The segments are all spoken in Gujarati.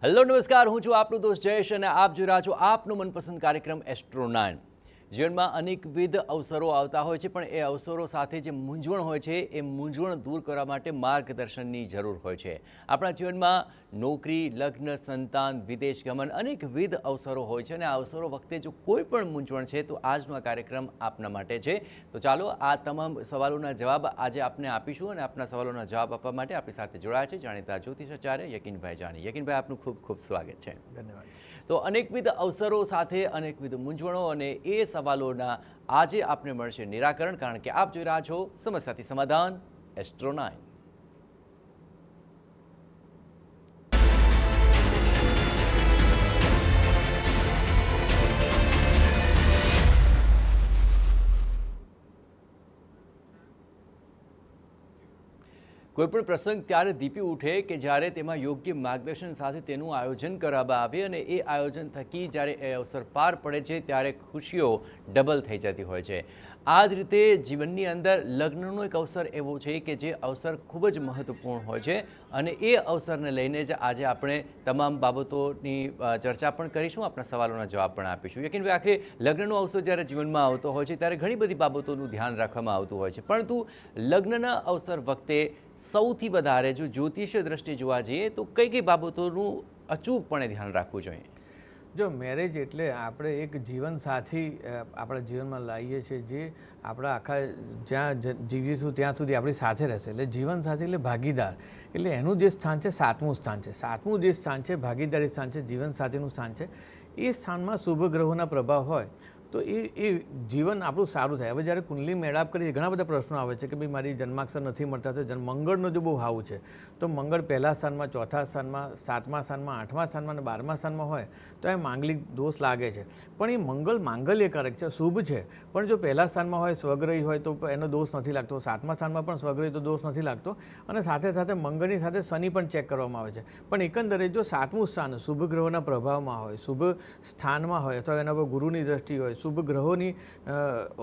હેલો નમસ્કાર, હું છું આપનો દોસ્ત જયેશ અને આપ જોઈ રહ્યા છો આપનો મનપસંદ કાર્યક્રમ એસ્ટ્રો 9। જીવનમાં અનેકવિધ અવસરો આવતા હોય છે, પણ એ અવસરો સાથે જે મૂંઝવણ હોય છે એ મૂંઝવણ દૂર કરવા માટે માર્ગદર્શનની જરૂર હોય છે। આપણા જીવનમાં નોકરી, લગ્ન, સંતાન, વિદેશ ગમન અનેકવિધ અવસરો હોય છે અને આ અવસરો વખતે જો કોઈ પણ મૂંઝવણ છે તો આજનો આ કાર્યક્રમ આપના માટે છે। તો ચાલો આ તમામ સવાલોના જવાબ આજે આપને આપીશું અને આપના સવાલોના જવાબ આપવા માટે આપણી સાથે જોડાયા છે જાણીતા જ્યોતિષાચાર્ય યકીનભાઈ જાની। યકીનભાઈ, આપનું ખૂબ ખૂબ સ્વાગત છે। ધન્યવાદ। તો અનેકવિધ અવસરો સાથે અનેકવિધ મૂંઝવણો અને એ સવાલોના આજે આપને મળશે નિરાકરણ, કારણ કે આપ જોઈ રહ્યા છો સમસ્યાથી સમાધાન એસ્ટ્રો 9। કોઈપણ પ્રસંગ ત્યારે દીપી ઉઠે કે જ્યારે તેમાં યોગ્ય માર્ગદર્શન સાથે તેનું આયોજન કરવામાં આવે અને એ આયોજન થકી જ્યારે એ અવસર પાર પડે છે ત્યારે ખુશીઓ ડબલ થઈ જતી હોય છે। આ જ રીતે જીવનની અંદર લગ્નનો એક અવસર એવો છે કે જે અવસર ખૂબ જ મહત્ત્વપૂર્ણ હોય છે અને એ અવસરને લઈને જ આજે આપણે તમામ બાબતોની ચર્ચા પણ કરીશું, આપણા સવાલોના જવાબ પણ આપીશું। યકીનભાઈ, આખરે લગ્નનો અવસર જ્યારે જીવનમાં આવતો હોય છે ત્યારે ઘણી બધી બાબતોનું ધ્યાન રાખવામાં આવતું હોય છે, પરંતુ લગ્નના અવસર વખતે સૌથી વધારે જો જ્યોતિષીય દ્રષ્ટિએ જોવા જઈએ તો કઈ કઈ બાબતોનું અચૂકપણે ધ્યાન રાખવું જોઈએ? જો મેરેજ એટલે આપણે એક જીવનસાથી આપણા જીવનમાં લાવીએ છીએ, જે આપણા આખા જ્યાં જીવીશું ત્યાં સુધી આપણી સાથે રહેશે। એટલે જીવનસાથી એટલે ભાગીદાર, એટલે એનું જે સ્થાન છે સાતમું સ્થાન છે। સાતમું જે સ્થાન છે ભાગીદારી સ્થાન છે, જીવનસાથીનું સ્થાન છે। એ સ્થાનમાં શુભ ગ્રહોના પ્રભાવ હોય તો એ જીવન આપણું સારું થાય। હવે જ્યારે કુંડલી મેળાપ કરીએ ઘણા બધા પ્રશ્નો આવે છે કે ભાઈ મારી જન્માક્ષર નથી મળતા, તો મંગળનો જો બહુ હાવ છે તો મંગળ પહેલા સ્થાનમાં, ચોથા સ્થાનમાં, સાતમા સ્થાનમાં, આઠમા સ્થાનમાં અને 12મા સ્થાનમાં હોય તો એ માંગલિક દોષ લાગે છે। પણ એ મંગળ માંગલ્યકારક છે, શુભ છે, પણ જો પહેલા સ્થાનમાં હોય, સ્વગ્રહી હોય તો એનો દોષ નથી લાગતો, સાતમા સ્થાનમાં પણ સ્વગ્રહી તો દોષ નથી લાગતો, અને સાથે સાથે મંગળની સાથે શનિ પણ ચેક કરવામાં આવે છે। પણ એકંદરે જો સાતમું સ્થાન શુભ ગ્રહોના પ્રભાવમાં હોય, શુભ સ્થાનમાં હોય અથવા એના પર ગુરુની દ્રષ્ટિ હોય, શુભ ગ્રહોની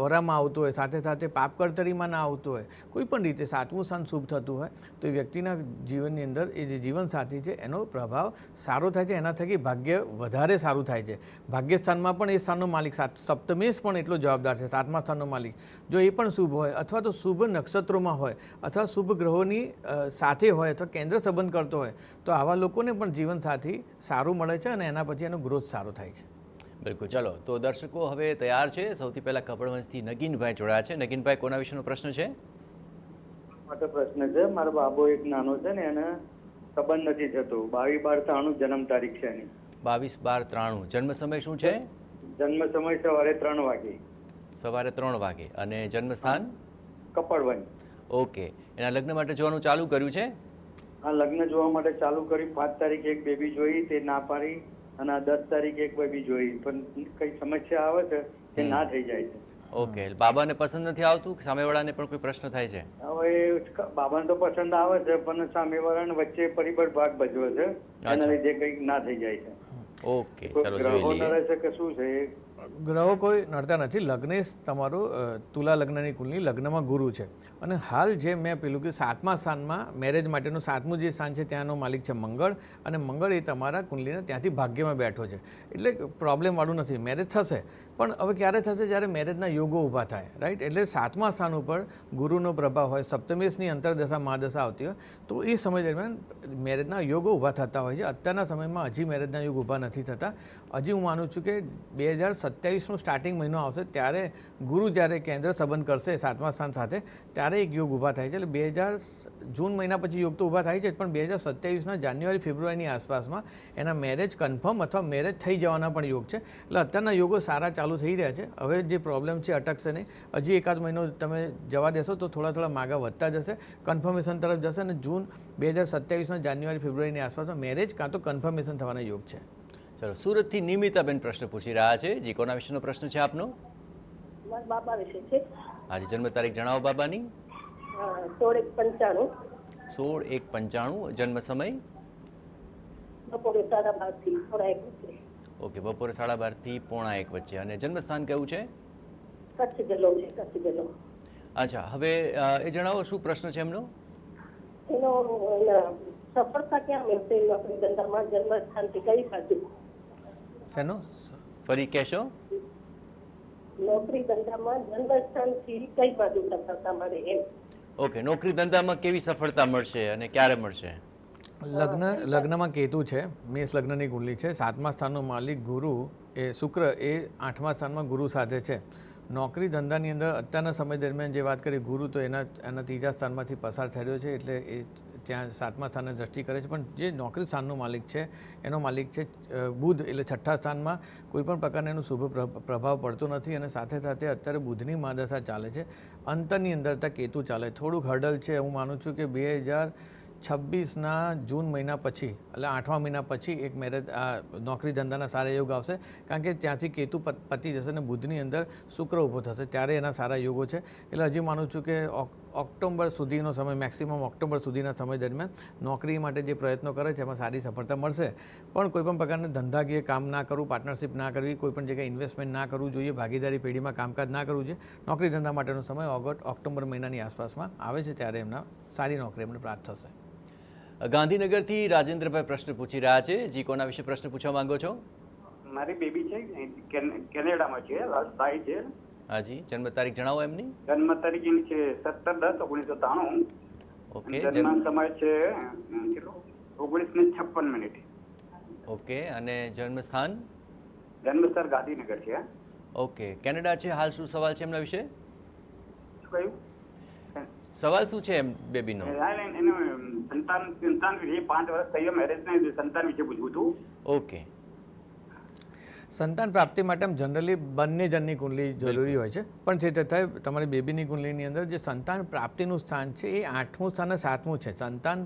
ઓરામાં આવતું હોય, સાથે સાથે પાપ કર્તરીમાં ના આવતું હોય, કોઈ પણ રીતે સાતમું સ્થાન શુભ થતું હોય તો એ વ્યક્તિના જીવનની અંદર એ જે જીવનસાથી છે એનો પ્રભાવ સારો થાય છે, એના થકી ભાગ્ય વધારે સારું થાય છે। ભાગ્ય સ્થાનમાં પણ એ સ્થાનનો માલિક સપ્તમેશ પણ એટલો જવાબદાર છે, સાતમા સ્થાનનો માલિક જો એ પણ શુભ હોય અથવા તો શુભ નક્ષત્રોમાં હોય અથવા શુભ ગ્રહોની સાથે હોય અથવા કેન્દ્ર સંબંધ કરતો હોય તો આવા લોકોને પણ જીવનસાથી સારું મળે છે અને એના પછી એનો ગ્રોથ સારો થાય છે। બિલકુલ, ચલો તો દર્શકો હવે તૈયાર છે। સૌથી પહેલા કપડવંશથી નગીનભાઈ જોડાયા છે। નગીનભાઈ, કોના વિશેનો પ્રશ્ન છે? માટે પ્રશ્ન છે, મારો બાબો એક નાનો છે ને એને સંબંધ નથી થતો। 22/12/93 જન્મ તારીખ છે એની। 22/12/93 જન્મ સમય શું છે? જન્મ સમય સવારે 3 વાગે। સવારે 3 વાગે। અને જન્મ સ્થાન? કપડવંશ। ઓકે, એના લગ્ન માટે જોવાનું ચાલુ કર્યું છે? હા, લગ્ન જોવા માટે ચાલુ કરી। 5 તારીખે એક બેબી જોઈ, તે ના પાડી, અને 10 તારીખે એક બેબી જોઈ, પણ કઈ સમસ્યા આવે છે તે ના થઈ જાય છે। ઓકે, બાબાને પસંદ નથી આવતું કે સામેવાળાને પણ કોઈ પ્રશ્ન થાય છે? હવે બાબાને તો પસંદ આવે છે પણ સામેવાળાને વચ્ચે પરિબળ ભાગ ભજવે છે, એના લીધે કંઈક ના થઈ જાય છે। ઓકે, ચલો જોઈ ગ્રહો લઈએ। નડે છે કે શું છે? ગ્રહો કોઈ નડતા નથી। લગ્ને તમારું તુલા લગ્નની કુંડલી, લગ્નમાં ગુરુ છે અને હાલ જે મેં પેલું કે સાતમા સ્થાનમાં મેરેજ માટેનું સાતમું જે સ્થાન છે ત્યાંનો માલિક છે મંગળ, અને મંગળ એ તમારા કુંડલીને ત્યાંથી ભાગ્યમાં બેઠો છે, એટલે પ્રોબ્લેમવાળું નથી। મેરેજ થશે, પણ હવે ક્યારે થશે? જ્યારે મેરેજના યોગો ઊભા થાય, રાઈટ? એટલે સાતમા સ્થાન ઉપર ગુરુનો પ્રભાવ હોય, સપ્તમેશની અંતરદશા મહાદશા આવતી હોય તો એ સમય દરમિયાન મેરેજના યોગો ઊભા થતા હોય છે। અત્યારના સમયમાં હજી મેરેજના યોગ ઊભા નથી થતા। હજી હું માનું છું કે 2027નું સ્ટાર્ટિંગ મહિનો આવશે ત્યારે ગુરુ જ્યારે કેન્દ્ર સંબંધ કરશે સાતમા સ્થાન સાથે ત્યારે એક યોગ ઊભા થાય છે। એટલે જૂન મહિના પછી યોગ તો ઊભા થાય છે, પણ 2027ના જાન્યુઆરી ફેબ્રુઆરીની આસપાસમાં એના મેરેજ કન્ફર્મ અથવા મેરેજ થઈ જવાના પણ યોગ છે। એટલે અત્યારના યોગો સારા ચાલુ થઈ રહ્યા છે। હવે જે પ્રોબ્લેમ છે અટકશે નહીં, હજી એકાદ મહિનો તમે જવા દેશો તો થોડા થોડા માગા વધતા જશે, કન્ફર્મેશન તરફ જશે, અને જૂન 2027ના જાન્યુઆરી ફેબ્રુઆરીની આસપાસમાં મેરેજ કાં તો કન્ફર્મેશન થવાના યોગ છે। ચલો, સુરતથી નિમિતાબેન પ્રશ્ન પૂછી રહ્યા છે। જી, કોના વિશેનો પ્રશ્ન છે આપનો? મારા બાબા વિશે છે। આજે જન્મ તારીખ જણાવો બાબાની। 16/1/95। 16/1/95 જન્મ સમય? બપોરે 12:30 થી 1:30 વચ્ચે। ઓકે, બપોરે 12:30 થી 1:30 વચ્ચે। અને જન્મ સ્થાન કયું છે? કચ્છ જિલ્લો છે, કચ્છ જિલ્લો। અચ્છા, હવે એ જણાવો શું પ્રશ્ન છે એમનો? એનો સફળતા ક્યાં મળશે નોકરી ધંધામાં? જન્મસ્થાનથી કઈ બાજુ? શેનો? ફરી કહેશો? નોકરી ધંધામાં જન્મસ્થાનથી કઈ બાજુ સફળતા મળે એમ. ઓકે, નોકરી ધંધામાં કેવી સફળતા મળશે અને ક્યારે મળશે? લગ્નમાં કેતુ છે, મેષ લગ્નની કુંડલી છે, 7મા સ્થાનનો માલિક ગુરુ એ શુક્ર એ 8મા સ્થાનમાં ગુરુ સાથે છે. નોકરી ધંધાની અંદર અત્યારના સમય દરમિયાન જે વાત કરી ગુરુ તો એના 3જા સ્થાનમાંથી પસાર થઈ રહ્યો છે એટલે એ ત્યાં 7મા સ્થાને દ્રષ્ટિ કરે છે. પણ જે નોકરી સ્થાનનો માલિક છે એનો માલિક છે બુધ એટલે 6ઠ્ઠા સ્થાનમાં કોઈ પણ પ્રકારનો એનો શુભ પ્રભાવ પડતો નથી અને સાથે સાથે અત્યારે બુધની મહાદશા ચાલે છે. અંતરની અંદર ત્યાં કેતુ ચાલે, થોડુંક હર્ડલ છે. હું માનું છું કે 2026ના જૂન મહિના પછી એટલે 8મા મહિના પછી એક મેરેજ નોકરી ધંધાના સારા યોગ આવશે કારણ કે ત્યાંથી કેતુ પતી જશે અને બુધની અંદર શુક્ર ઊભો થશે ત્યારે એના સારા યોગો છે. એટલે હજી માનું છું કે ઓક્ટોબર સુધીનો સમય મેક્સિમમ ઓક્ટોબર સુધીના સમય દરમિયાન નોકરી માટે જે પ્રયત્નો કરે છે એમાં સારી સફળતા મળશે. પણ કોઈપણ પ્રકારના ધંધાકીય કામ ના કરવું, પાર્ટનરશિપ ના કરવી, કોઈપણ જગ્યાએ ઇન્વેસ્ટમેન્ટ ના કરવું જોઈએ, ભાગીદારી પેઢીમાં કામકાજ ના કરવું જોઈએ. નોકરી ધંધા માટેનો સમય ઓક્ટોબર મહિનાની આસપાસમાં આવે છે ત્યારે એમના સારી નોકરી એમને પ્રાપ્ત થશે. ગાંધીનગરથી રાજેન્દ્રભાઈ પ્રશ્ન પૂછી રહ્યા છે. જી, કોના વિશે પ્રશ્ન પૂછવા માંગો છો? મારી બેબી છે કેનેડામાં છે, સ્થાયી છે. હાજી, જન્મ તારીખ જણાવો એમની. જન્મ તારીખ એની છે 17/10/1993. ઓકે. જન્મ સમય છે 19:56. ઓકે, અને જન્મ સ્થાન? જન્મસ્થળ ગાંધીનગર છે. ઓકે, કેનેડા છે. હાલ શું સવાલ છે એમના વિશે? શું કહ્યું? સવાલ શું છે એમ બેબીનો? એનું સંતાન વિશે 5 વર્ષ થયા મેરેજને સંતાન વિશે પૂછવું હતું. ઓકે. સંતાન પ્રાપ્તિ માટે આમ જનરલી બંને જણની કુંડલી જરૂરી હોય છે પણ તે છતાંય તમારી બેબીની કુંડલીની અંદર જે સંતાન પ્રાપ્તિનું સ્થાન છે એ 8મું સ્થાન અને 7મું છે. સંતાન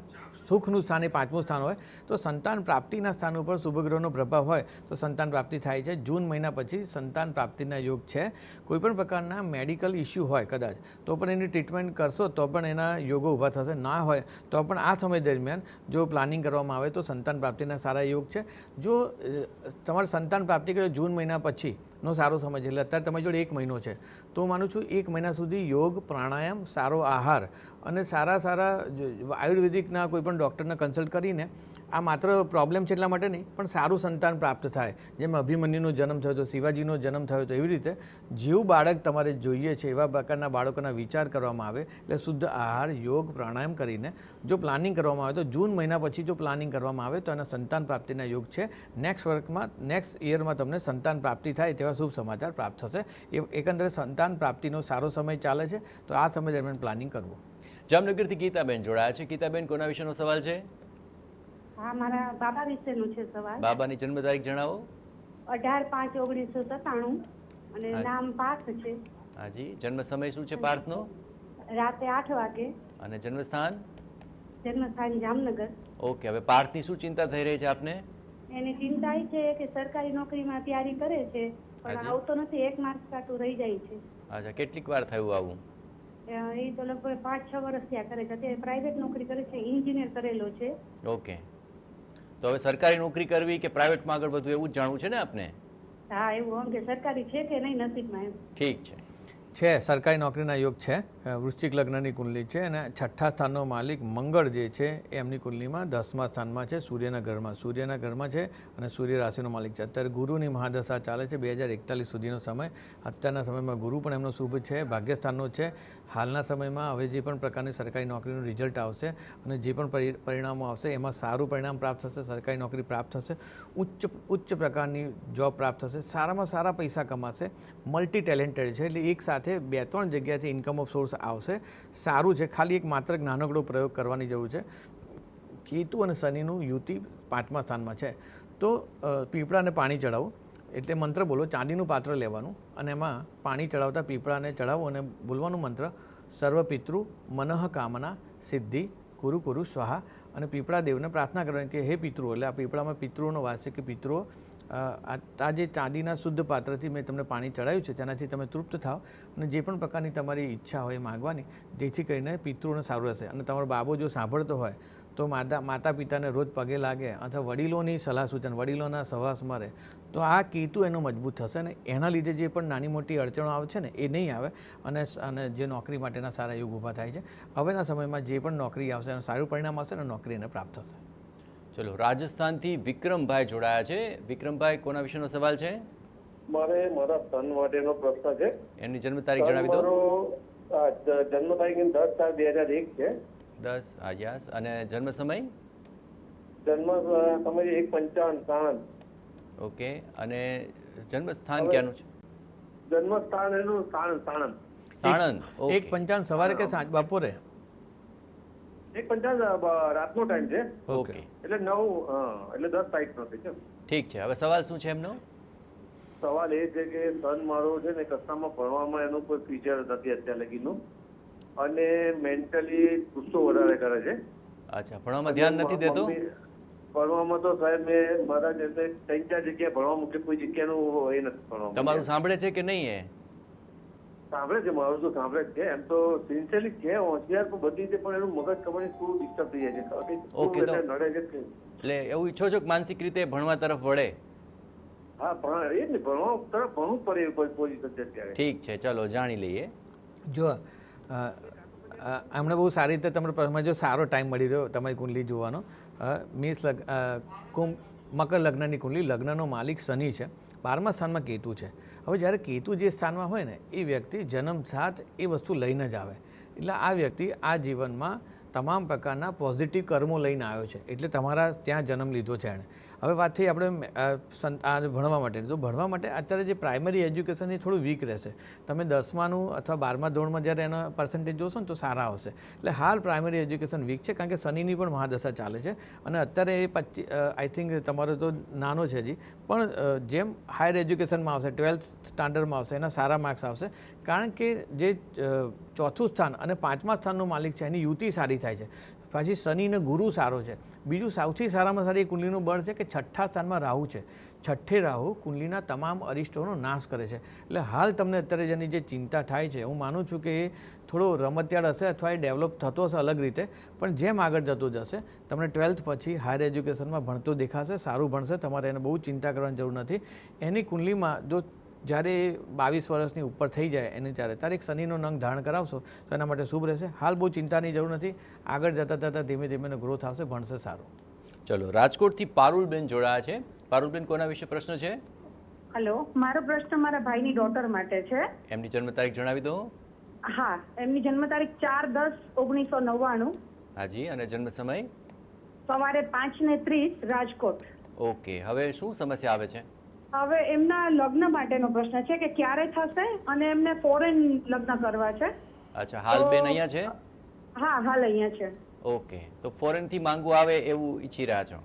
સુખનું સ્થાન એ 5મું સ્થાન હોય તો સંતાન પ્રાપ્તિના સ્થાન ઉપર શુભગ્રહનો પ્રભાવ હોય તો સંતાન પ્રાપ્તિ થાય છે. જૂન મહિના પછી સંતાન પ્રાપ્તિના યોગ છે. કોઈપણ પ્રકારના મેડિકલ ઇસ્યુ હોય કદાચ તો પણ એની ટ્રીટમેન્ટ કરશો તો પણ એના યોગો ઊભા થશે. ના હોય તો પણ આ સમય દરમિયાન જો પ્લાનિંગ કરવામાં આવે તો સંતાન પ્રાપ્તિના સારા યોગ છે. જો તમારે સંતાન પ્રાપ્તિ કરે જૂન મહિના પછીનો સારો સમય છે એટલે અત્યારે તમારી જોડે 1 મહિનો છે તો હું માનું છું 1 મહિના સુધી યોગ, પ્રાણાયામ, સારો આહાર અને સારા આયુર્વેદિકના કોઈ પણ ડૉક્ટરને કન્સલ્ટ કરીને આ માત્ર પ્રોબ્લેમ છે એટલા માટે નહીં પણ સારું સંતાન પ્રાપ્ત થાય. જેમ અભિમન્યુનો જન્મ થયો હતો, શિવાજીનો જન્મ થયો હતો, એવી રીતે જેવું બાળક તમારે જોઈએ છે એવા પ્રકારના બાળકોના વિચાર કરવામાં આવે એટલે શુદ્ધ આહાર, યોગ, પ્રાણાયામ કરીને જો પ્લાનિંગ કરવામાં આવે તો જૂન મહિના પછી જો પ્લાનિંગ કરવામાં આવે તો એના સંતાન પ્રાપ્તિના યોગ છે. નેક્સ્ટ યરમાં તમને સંતાન પ્રાપ્તિ થાય તેવા શુભ સમાચાર પ્રાપ્ત થશે. એકંદરે સંતાન પ્રાપ્તિનો સારો સમય ચાલે છે તો આ સમય દરમિયાન પ્લાનિંગ કરવું. જામનગરથી ગીતાબેન જોડાયા છે. ગીતાબેન, કોના વિશેનો સવાલ છે? હા, મારા બાબા વિશેનો છે સવાલ. બાબાની જન્મ તારીખ જણાવો. 18/5/1997 અને નામ પાર્થ છે. હાજી, જન્મ સમય શું છે પાર્થનો? રાતે 8 વાગે. અને જન્મ સ્થાન? જન્મસ્થાન જામનગર. ઓકે, હવે પાર્થની શું ચિંતા થઈ રહી છે આપને? એની ચિંતા એ છે કે સરકારી નોકરીમાં તૈયારી કરે છે પણ આવતો નથી. 1 માર્ક્સ કાટું રહી જાય છે. અચ્છા, કેટલીક વાર થયું આવું? એ તો લગભગ 5-6 વર્ષ ત્યાં કરે છે. અત્યારે પ્રાઇવેટ નોકરી કરે છે, એન્જિનિયર કરેલો છે. ઓકે, તો હવે સરકારી નોકરી કરવી કે પ્રાઇવેટમાં આગળ વધવું એવું જ જાણવું છે ને આપને? હા, એવું આમ કે સરકારી છે કે નહીં નસીબમાં એમ. ઠીક છે. સરકારી નોકરીના યોગ છે. વૃશ્ચિક લગ્નની કુંડલી છે અને 6ઠ્ઠા સ્થાનનો માલિક મંગળ જે છે એ એમની કુંડલીમાં 10મા સ્થાનમાં છે, સૂર્યના ઘરમાં છે અને સૂર્ય રાશિનો માલિક છે. અત્યારે ગુરુની મહાદશા ચાલે છે 2041 સુધીનો સમય. અત્યારના સમયમાં ગુરુ પણ એમનો શુભ છે, ભાગ્યસ્થાનનો છે. હાલના સમયમાં હવે જે પણ પ્રકારની સરકારી નોકરીનું રિઝલ્ટ આવશે અને જે પણ પરિણામો આવશે એમાં સારું પરિણામ પ્રાપ્ત થશે, સરકારી નોકરી પ્રાપ્ત થશે, ઉચ્ચ પ્રકારની જોબ પ્રાપ્ત થશે, સારામાં સારા પૈસા કમાશે, મલ્ટી ટેલેન્ટેડ છે એટલે એક સાથે 2-3 જગ્યાથી ઇન્કમ ઓફ સોર્સ આવશે. સારું છે. ખાલી એક માત્ર નાનકડો પ્રયોગ કરવાની જરૂર છે. કેતુ અને શનિનું યુતિ 5મા સ્થાનમાં છે તો પીપળાને પાણી ચડાવવું એટલે મંત્ર બોલો, ચાંદીનું પાત્ર લેવાનું અને એમાં પાણી ચડાવતા પીપળાને ચડાવો અને બોલવાનું મંત્ર સર્વ પિતૃ મનઃ કામના સિદ્ધિ કુરુ કુરુ સ્વાહા અને પીપળા દેવને પ્રાર્થના કરવાની કે હે પિતૃઓ, એટલે આ પીપળામાં પિતૃઓનો વાસ છે કે પિતૃઓ આ જે ચાંદીના શુદ્ધ પાત્રથી મેં તમને પાણી ચડાવ્યું છે તેનાથી તમે તૃપ્ત થાવ અને જે પણ પ્રકારની તમારી ઈચ્છા હોય એ માગવાની જેથી કરીને પિતૃઓને સારું રહેશે. અને તમારો બાબો જો સાંભળતો હોય તો માતા પિતાને રોજ પગે લાગે અથવા વડીલોની સલાહ સૂચન વડીલોના સહવાસમાં રહે તો આ કેતુ એનું મજબૂત થશે ને એના લીધે જે પણ નાની મોટી અડચણો આવે છે ને એ નહીં આવે અને જે નોકરી માટેના સારા યુગ ઊભા થાય છે હવેના સમયમાં જે પણ નોકરી આવશે એનું સારું પરિણામ આવશે અને નોકરી એને પ્રાપ્ત થશે. ચલો રાજસ્થાનથી વિક્રમભાઈ જોડાયા છે. વિક્રમભાઈ, કોના વિશેનો સવાલ છે? મારે મારા સન માટેનો પ્રશ્ન છે. એમની જન્મ તારીખ જણાવી દો. જન્મ તારીખ 10/4/2001 છે. 10 યસ. અને જન્મ સમય? જન્મ સમય 1:55 સાણંદ. ઓકે. અને જન્મ સ્થાન ક્યાંનું છે? જન્મ સ્થાન એનું સાણંદ. સાણંદ. 1:55 સવારે કે સાંજ બપોરે? 1:55 રાતનો ટાઈમ છે. ઓકે. એટલે 9 એટલે 10 તારીખનો છે. ઠીક છે. હવે સવાલ શું છે એમનો? સવાલ એ છે કે સન મારો છે ને કશામાં ભણવામાં એનું કોઈ ફીચર નથી અત્યાર લગીનું અને મેન્ટલી ગુસ્સો વધારે કરે છે. અચ્છા, ભણવામાં ધ્યાન નથી દેતો? ભણવામાં તો સાહેબ મેં મારા જેને 3-4 જગ્યાએ ભણવા મૂકે કોઈ જગ્યાનું એ નથી ભણવા. તમારું સાંભળે છે કે નહીં? એ સાંભળે છે, મારું તો સાંભળે જ છે. એમ તો સિન્સિયરલી છે, હોશિયાર પણ બધી છે, પણ એનું મગજ ખબર નહીં શું ડિસ્ટર્બ થઈ જાય છે. ઓકે, તો નડે છે એટલે એવું ઈચ્છો છો કે માનસિક રીતે ભણવા તરફ વળે? હા, પણ એ જ ને, ભણવા તરફ ભણવું પડે કોઈ પોઝિશન છે અત્યારે. ઠીક છે, ચલો જાણી લઈએ. જો એમણે બહુ સારી રીતે તમને પ્રશ્નમાં જો સારો ટાઈમ મળી રહ્યો તમારી કુંડલી જોવાનો. મેષ મકર લગ્નની કુંડલી, લગ્નનો માલિક શનિ છે, 12મા સ્થાનમાં કેતુ છે. હવે જ્યારે કેતુ જે સ્થાનમાં હોય ને એ વ્યક્તિ જન્મ સાથ એ વસ્તુ લઈને જ આવે. એટલે આ વ્યક્તિ આ જીવનમાં તમામ પ્રકારના પોઝિટિવ કર્મો લઈને આવ્યો છે. એટલે તમારા ત્યાં જન્મ લીધો છે એણે. હવે વાત થઈ આપણે ભણવા માટેની. તો ભણવા માટે અત્યારે જે પ્રાઇમરી એજ્યુકેશન એ થોડું વીક રહેશે. તમે 10માનું અથવા 12મા ધોરણમાં જ્યારે એના પર્સન્ટેજ જોશો ને તો સારા આવશે. એટલે હાલ પ્રાઇમરી એજ્યુકેશન વીક છે કારણ કે શનિની પણ મહાદશા ચાલે છે અને અત્યારે એ આઈ થિંક તમારો તો નાનો છે હજી, પણ જેમ હાયર એજ્યુકેશનમાં આવશે 12th સ્ટાન્ડર્ડમાં આવશે એના સારા માર્ક્સ આવશે. કારણ કે જે 4થું સ્થાન અને 5મા સ્થાનનો માલિક છે એની યુતિ સારી થાય છે. પાછી શનિ અને ગુરુ સારો છે. બીજું સૌથી સારામાં સારી કુંડલીનું બળ છે કે 6થા સ્થાનમાં રાહુ છે. 6ઠે રાહુ કુંડલીના તમામ અરિષ્ટોનો નાશ કરે છે. એટલે હાલ તમને અત્યારે જેની જે ચિંતા થાય છે હું માનું છું કે એ થોડો રમતિયાળ હશે અથવા એ ડેવલપ થતો હશે અલગ રીતે, પણ જેમ આગળ જતો જશે તમને 12th પછી હાયર એજ્યુકેશનમાં ભણતો દેખાશે, સારું ભણશે, તમારે એને બહુ ચિંતા કરવાની જરૂર નથી. એની કુંડલીમાં જો જ્યારે એ 22 વર્ષની ઉપર થઈ જાય એને ત્યારે એક શનિનો નંગ ધારણ કરાવશો તો એના માટે શુભ રહેશે. હાલ બહુ ચિંતાની જરૂર નથી. આગળ જતાં ધીમે ધીમે ગ્રોથ આવશે, ભણશે સારું. ચલો રાજકોટથી પારુલબેન જોડાયા છે. પારુલબેન, કોના વિશે પ્રશ્ન છે? હેલો, મારો પ્રશ્ન મારા ભાઈની ડોટર માટે છે. એમની જન્મ તારીખ જણાવી દો. હા, એમની જન્મ તારીખ 4/10/1999. હાજી. અને જન્મ સમય? સવારે 5:30 રાજકોટ. ઓકે. હવે શું સમસ્યા આવે છે? હવે એમના લગ્ન માટેનો પ્રશ્ન છે કે ક્યારે થશે અને એમને ફોરેન લગ્ન કરવા છે. અચ્છા, હાલ બેન અહીંયા છે? હા, હાલ અહીંયા છે. ઓકે, તો ફોરેન થી માંગવું આવે એવું ઈચ્છી રહ્યા છો?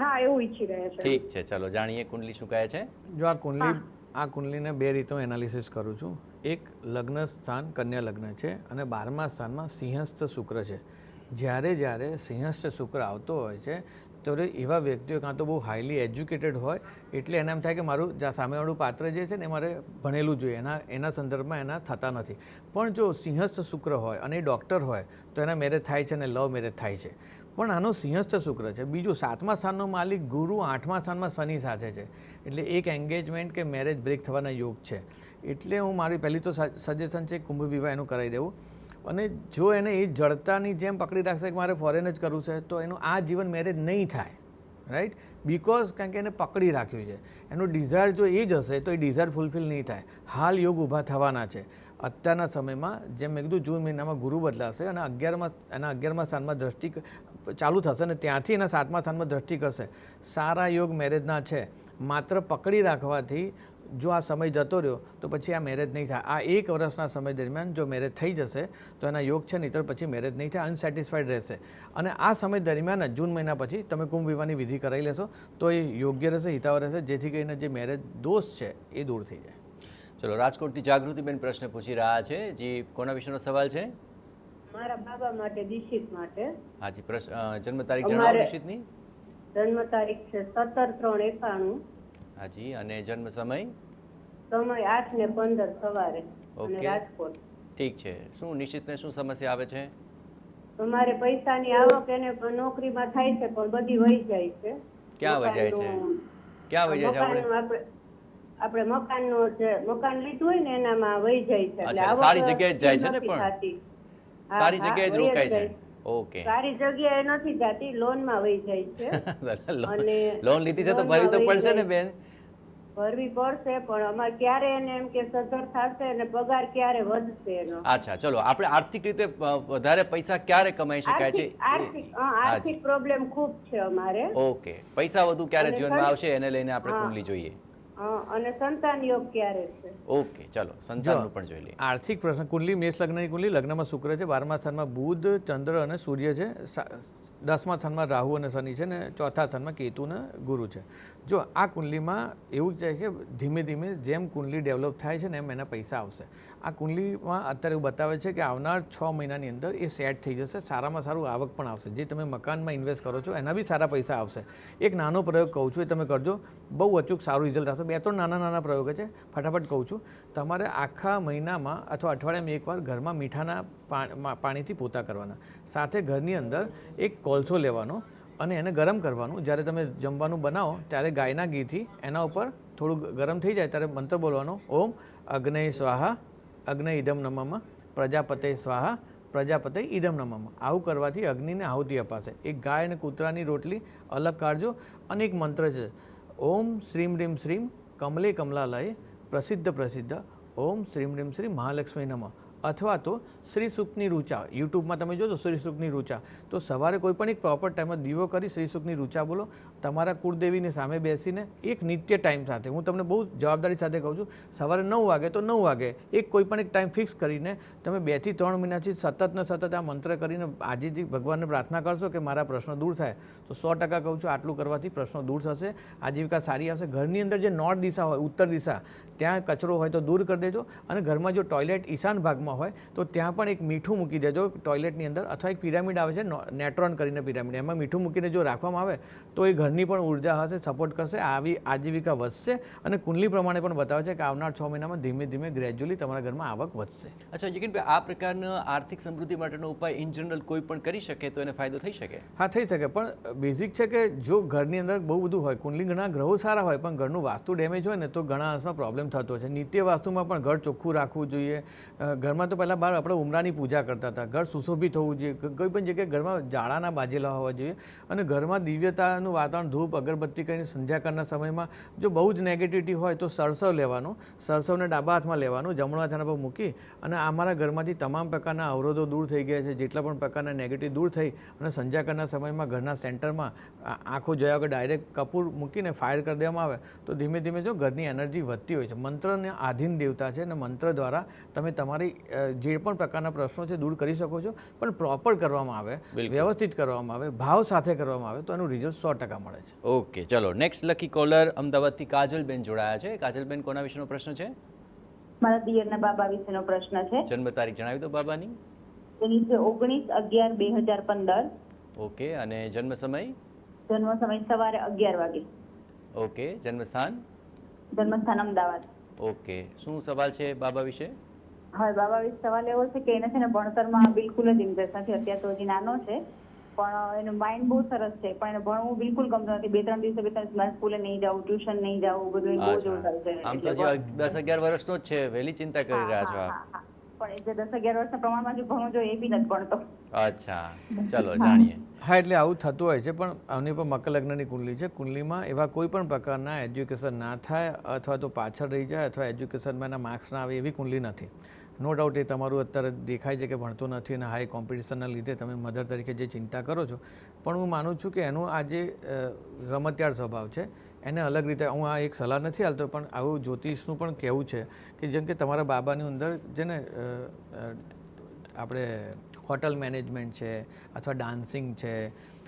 હા, એવું ઈચ્છી રહ્યા છે. ઠીક છે, ચલો જાણીએ કુંડલી શું કહે છે. જો આ કુંડલીને બે રીતે હું એનાલિસિસ કરું છું. એક લગ્ન સ્થાન કન્યા લગ્ન છે અને 12મા સ્થાનમાં સિંહસ્થ શુક્ર છે. જ્યારે સિંહસ્થ શુક્ર આવતો હોય છે ત્યારે એવા વ્યક્તિઓ કાં તો બહુ હાઈલી એજ્યુકેટેડ હોય એટલે એને એમ થાય કે મારું સામેવાળું પાત્ર જે છે ને એ મારે ભણેલું જોઈએ, એના સંદર્ભમાં એના થતા નથી. પણ જો સિંહસ્થ શુક્ર હોય અને એ ડૉક્ટર હોય તો એના મેરેજ થાય છે અને લવ મેરેજ થાય છે. પણ આનો સિંહસ્થ શુક્ર છે. બીજું 7મા સ્થાનનો માલિક ગુરુ 8મા સ્થાનમાં શનિ સાથે છે. એટલે એક એન્ગેજમેન્ટ કે મેરેજ બ્રેક થવાના યોગ છે. એટલે હું મારી પહેલી તો સજેશન છે કુંભ વિવાહ એનું કરાવી દેવું. અને જો એને એ જડતાની જેમ પકડી રાખશે કે મારે ફોરેન જ કરવું છે તો એનું આ જીવન મેરેજ નહીં થાય. રાઈટ? બિકોઝ કારણ કે એને પકડી રાખ્યું છે. એનું ડિઝાયર જો એ જ હશે તો એ ડિઝાયર ફૂલફિલ નહીં થાય. હાલ યોગ ઊભા થવાના છે અત્યારના સમયમાં. જેમ મેં કીધું જૂન મહિનામાં ગુરુ બદલાશે અને 11મા સ્થાનમાં દ્રષ્ટિ ચાલુ થશે અને ત્યાંથી એના 7મા સ્થાનમાં દ્રષ્ટિ કરશે. સારા યોગ મેરેજના છે. માત્ર પકડી રાખવાથી જો આ સમય જતો રહ્યો તો પછી આ મેરેજ નહીં થાય. આ 1 વર્ષના સમય દરમિયાન જો મેરેજ થઈ જશે તો એના યોગ છે, નહીંતર પછી મેરેજ નહીં થાય, અનસેટિસ્ફાઈડ રહેશે. અને આ સમય દરમિયાન જૂન મહિના પછી તમે કુંભ વિવાહની વિધિ કરાવી લેશો તો એ યોગ્ય રહેશે, હિતાવ રહેશે, જેથી કરીને જે મેરેજ દોષ છે એ દૂર થઈ જાય. ચલો રાજકોટથી જાગૃતિબેન પ્રશ્ન પૂછી રહ્યા છે. જી, કોના વિશેનો સવાલ છે? મારા બાબા માટે, દીક્ષિત માટે. હાજી. જન્મ તારીખ જણાવો દીક્ષિતની. જન્મ તારીખ છે 17/3/91. હાજી. અને જન્મ સમય? સમય 8:15 સવારે. ઓકે. અને રાજકોટ. ઠીક છે. શું નિશ્ચિતને શું સમસ્યા આવે છે? અમારે પૈસાની આવક એને નોકરીમાં થાય છે પણ બધી વહી જાય છે. ક્યાં વજાય છે? ક્યાં વજાય છે આપણે? આપણે મકાનનું જે મકાન લીધું હોય ને એનામાં વહી જાય છે. અચ્છા, આવક સારી જગ્યાએ જ જાય છે ને નથી પણ? થતી. હા, સારી હા, જગ્યાએ જ વહી રોકાય છે. જાય. ઓકે. સારી જગ્યાએ નથી જતી, લોનમાં વહી જાય છે. અને લોન લીધી છે તો ભરી તો પડશે ને બેન? ભરવી પડશે પણ અમારે ક્યારે એને એમ કે સદ્ધર થશે અને પગાર ક્યારે વધશે એનો. અચ્છા, ચલો આપણે આર્થિક રીતે વધારે પૈસા ક્યારે કમાઈ શકાય છે? આર્થિક પ્રોબ્લેમ ખૂબ છે અમારે. ઓકે, પૈસા વધુ ક્યારે અને જીવનમાં સર- આવશે એને લઈને આપણે હા. કુંડલી જોઈએ. અને સંતાન યોગ ક્યારે છે? ઓકે, ચલો સંતાનનું પણ જોઈ લઈએ. આર્થિક પ્રશ્ન કુંડલી મેષ લગ્નની કુંડલી, લગ્નમાં શુક્ર છે, 12મા સ્થાનમાં બુધ, ચંદ્ર અને સૂર્ય છે, 10મા સ્થાનમાં રાહુ અને શનિ છે ને 4થા સ્થાનમાં કેતુ અને ગુરુ છે. જો આ કુંડલીમાં એવું છે કે ધીમે ધીમે જેમ કુંડલી ડેવલપ થાય છે ને એમ એના પૈસા આવશે. આ કુંડલીમાં અત્યારે એવું બતાવે છે કે આવનાર 6 મહિનાની અંદર એ સેટ થઈ જશે, સારામાં સારું આવક પણ આવશે. જે તમે મકાનમાં ઇન્વેસ્ટ કરો છો એના બી સારા પૈસા આવશે. એક નાનો પ્રયોગ કહું છું, એ તમે કરજો, બહુ અચૂક સારું રિઝલ્ટ આવશે. 2-3 નાના પ્રયોગ છે, ફટાફટ કહું છું. તમારે આખા મહિનામાં અથવા અઠવાડિયામાં એકવાર ઘરમાં મીઠાના પાણીથી પોતા કરવાના. સાથે ઘરની અંદર એક કોલસો લેવાનો અને એને ગરમ કરવાનું. જ્યારે તમે જમવાનું બનાવો ત્યારે ગાયના ઘીથી એના ઉપર થોડું ગરમ થઈ જાય ત્યારે મંત્ર બોલવાનો, ઓમ અગ્નય સ્વાહા અગ્નય ઇદમ નમઃ, પ્રજાપતે સ્વાહા પ્રજાપતે ઇદમ નમઃ. આવું કરવાથી અગ્નિને આહુતિ અપાશે. એક ગાય અને કૂતરાની રોટલી અલગ કાઢજો અને એક મંત્ર છે, ઓમ શ્રીમ રીમ શ્રીમ કમલે કમલાલય પ્રસિદ્ધ ઓમ શ્રીમ રીમ શ્રી મહાલક્ષ્મી નમઃ. અથવા તો શ્રી સૂક્તની રૂચા, યુટ્યુબમાં તમે જોજો શ્રી સૂક્તની રૂચા, તો સવારે કોઈ પણ એક પ્રોપર ટાઈમમાં દીવો કરી શ્રી સૂક્તની રૂચા બોલો. તમારા કુળદેવીની સામે બેસીને એક નિત્ય ટાઈમ સાથે, હું તમને બહુ જવાબદારી સાથે કહું છું, સવારે 9 વાગે તો 9 વાગે એક કોઈ પણ એક ટાઈમ ફિક્સ કરીને તમે 2 થી 3 મહિનાથી સતત આ મંત્ર કરીને આજે જે ભગવાનને પ્રાર્થના કરશો કે મારા પ્રશ્નો દૂર થાય, તો 100% કહું છું આટલું કરવાથી પ્રશ્નો દૂર થશે, આજીવિકા સારી આવશે. ઘરની અંદર જે નોર્થ દિશા હોય, ઉત્તર દિશા, ત્યાં કચરો હોય તો દૂર કરી દેજો. અને ઘરમાં જો ટોયલેટ ઈશાન ભાગમાં હોય તો ત્યાં પણ એક મીઠું મૂકી દેજો ટોયલેટની અંદર, અથવા એક પિરામિડ આવે છે નેટ્રોન કરીને પિરામિડ, એમાં મીઠું મૂકીને જો રાખવામાં આવે તો એ ઘરની પણ ઉર્જા હશે, સપોર્ટ કરશે, આવી આજીવિકા વધશે. અને કુંડલી પ્રમાણે પણ બતાવે છે કે આવનાર 6 મહિનામાં ધીમે ધીમે ગ્રેજ્યુઅલી તમારા ઘરમાં આવક વધશે. અચ્છા યકીનભાઈ, આ પ્રકારનો આર્થિક સમૃદ્ધિ માટેનો ઉપાય ઇન જનરલ કોઈ પણ કરી શકે તો એને ફાયદો થઈ શકે? હા, થઈ શકે, પણ બેઝિક છે કે જો ઘરની અંદર બહુ બધું હોય, કુંડલી ઘણા ગ્રહો સારા હોય પણ ઘરનું વાસ્તુ ડેમેજ હોય ને તો ઘણા અંશમાં પ્રોબ્લેમ થતો હોય છે. નિત્ય વાસ્તુમાં પણ ઘર ચોખ્ખું રાખવું જોઈએ. ઘરમાં તો પહેલાં બહાર આપણે ઉમરાની પૂજા કરતા હતા, ઘર સુશોભિત હોવું જોઈએ, કોઈ પણ જગ્યાએ ઘરમાં જાળાના બાજેલા હોવા જોઈએ. અને ઘરમાં દિવ્યતાનું વાતાવરણ, ધૂપ અગરબત્તી કરીને સંધ્યાકાળના સમયમાં જો બહુ જ નેગેટિવિટી હોય તો સરસવ લેવાનું, સરસવને ડાબા હાથમાં લેવાનું, જમણા હાથના પર મૂકી અને અમારા ઘરમાંથી તમામ પ્રકારના અવરોધો દૂર થઈ ગયા છે, જેટલા પણ પ્રકારના નેગેટિવ દૂર થઈ અને સંધ્યાકાળના સમયમાં ઘરના સેન્ટરમાં આંખો જોયા વગર ડાયરેક્ટ કપૂર મૂકીને ફાયર કરી દેવામાં આવે તો ધીમે ધીમે જો ઘરની એનર્જી વધતી હોય છે. મંત્રને આધીન દેવતા છે અને મંત્ર દ્વારા તમે તમારી જે પણ પ્રકારના પ્રશ્નો છે દૂર કરી શકો છો, પણ પ્રોપર કરવામાં આવે, વ્યવસ્થિત કરવામાં આવે, ભાવ સાથે કરવામાં આવે તો એનું રિઝલ્ટ 100% મળે છે. ઓકે, ચલો નેક્સ્ટ લકી કોલર અમદાવાદથી કાજલબેન જોડાયા છે. કાજલબેન, કોના વિશેનો પ્રશ્ન છે? મારા દિયરના બાબા વિશેનો પ્રશ્ન છે. જન્મ તારીખ જણાવી દો બાબાની. તેની છે 19/11/2015. ઓકે, અને જન્મ સમય? જન્મ સમય સવારે 11 વાગે. ઓકે, જન્મ સ્થાન? જન્મસ્થાન અમદાવાદ. ઓકે, શું સવાલ છે બાબા વિશે? હવે બાબા વિશે સવાલ એવો છે કે એને છે ને ભણતરમાં બિલકુલ જ ઇન્ટરેસ્ટ નથી. અત્યારે તો હજી નાનો છે પણ એનું માઇન્ડ બહુ સરસ છે, પણ એને ભણવું બિલકુલ ગમતું નથી. 2-3 દિવસે સ્કૂલે નહીં જાવું, ટ્યુશન નહીં જાવું, બધું બહુ જ થાય છે. આમ તો જે 10-11 વર્ષનો જ છે, વહેલી ચિંતા કરી રહ્યા છો આપ. પણ એ જે 10-11 વર્ષના પ્રમાણમાં જે ભણવું જોઈએ એ બી નથી ભણતો. અચ્છા, ચલો જાણીએ. હા, એટલે આવું થતું હોય છે, પણ આની પર મકર લગ્નની કુંડલી છે. કુંડલીમાં એવા કોઈ પણ પ્રકારના એજ્યુકેશન ના થાય અથવા તો પાછળ રહી જાય અથવા એજ્યુકેશનમાં એના માર્ક્સ ના આવે એવી કુંડલી નથી. નો ડાઉટ એ તમારું અત્યારે દેખાય છે કે ભણતો નથી અને હાઈ કોમ્પિટિશનના લીધે તમે મધર તરીકે જે ચિંતા કરો છો, પણ હું માનું છું કે એનું આ જે રમતિયાળ સ્વભાવ છે એને અલગ રીતે, હું આ એક સલાહ નથી હાલતો પણ આવું જ્યોતિષનું પણ કહેવું છે કે જેમ કે તમારા બાબાની અંદર જેને આપણે હોટલ મેનેજમેન્ટ છે અથવા ડાન્સિંગ છે,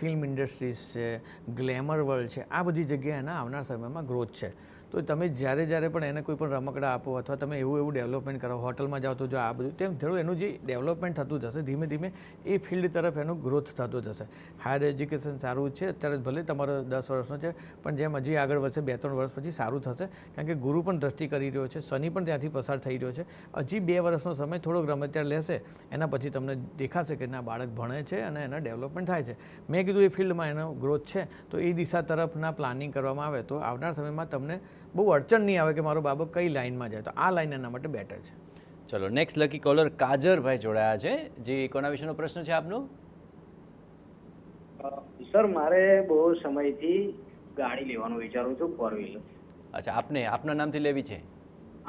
ફિલ્મ ઇન્ડસ્ટ્રીઝ છે, ગ્લેમર વર્લ્ડ છે, આ બધી જગ્યાએ એના આવનાર સમયમાં ગ્રોથ છે. તો તમે જ્યારે પણ એને કોઈ પણ રમકડા આપો અથવા તમે એવું ડેવલપમેન્ટ કરો, હોટલમાં જાઓ તો જો આ બધું તેમ થોડું એનું જે ડેવલપમેન્ટ થતું જશે, ધીમે ધીમે એ ફિલ્ડ તરફ એનું ગ્રોથ થતો જશે. હાયર એજ્યુકેશન સારું છે અત્યારે, ભલે તમારો 10 વર્ષનો છે, પણ જેમ હજી આગળ વધશે 2-3 વર્ષ પછી સારું થશે, કારણ કે ગુરુ પણ દ્રષ્ટિ કરી રહ્યો છે, શનિ પણ ત્યાંથી પસાર થઈ રહ્યો છે. હજી 2 વર્ષનો સમય થોડોક રમે ત્યારે લેશે, એના પછી તમને દેખાશે કે ના બાળક ભણે છે અને એના ડેવલપમેન્ટ થાય છે. મેં કીધું એ ફિલ્ડમાં એનો ગ્રોથ છે, તો એ દિશા તરફના પ્લાનિંગ કરવામાં આવે તો આવનાર સમયમાં તમને બહુ અડચણ નહીં આવે કે મારો બાબો કઈ લાઇનમાં જાય, તો આ લાઇન એના માટે બેટર છે. ચલો નેક્સ્ટ લકી કોલર કાજરભાઈ જોડાયા છે. જે કોના વિશેનો પ્રશ્ન છે આપનો? સર, મારે બહુ સમયથી ગાડી લેવાનું વિચારું છું, 4 વ્હીલર. અચ્છા, આપના નામથી લેવી છે?